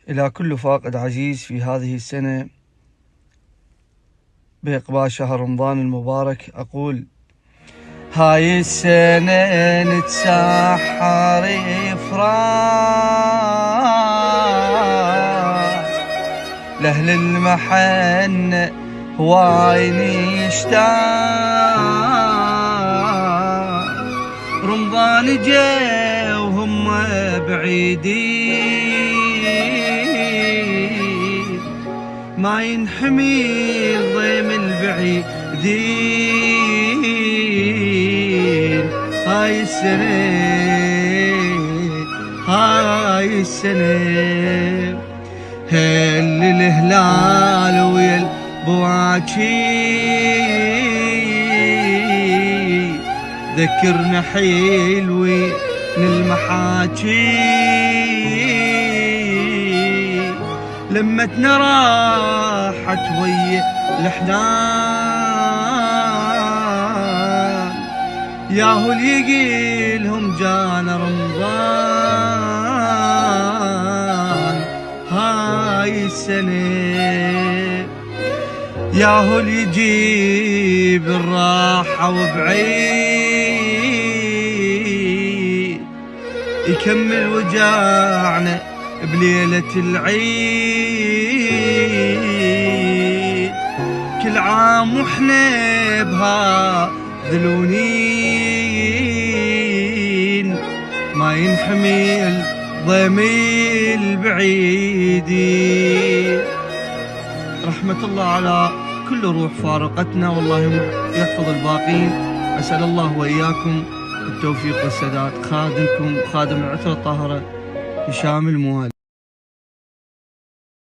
إلى كل فاقد عزيز في هذه السنة بإقبال شهر رمضان المبارك أقول: هاي السنة نتسحر إفراح لأهل المحنة هواي نشتاق، رمضان جا وهم بعيدين ما ينحمي الضيم البعيدين. هاي السنة هل الهلال ويا البواكي ذكرنا حلوين المحاكي، لمتنا راحت ويا الأحزان، ياهو يقيلهم جانا رمضان. هاي السنة ياهو يجيب الراحة وبعيد يكمل وجاعنا بليلة العيد. كل عام واحنا بها ذلونين ما ينحمي الضيمي البعيدين. رحمة الله على كل روح فارقتنا، والله يحفظ الباقين. أسأل الله وإياكم التوفيق والسداد. خادمكم خادم العترة الطاهرة هشام الموالي.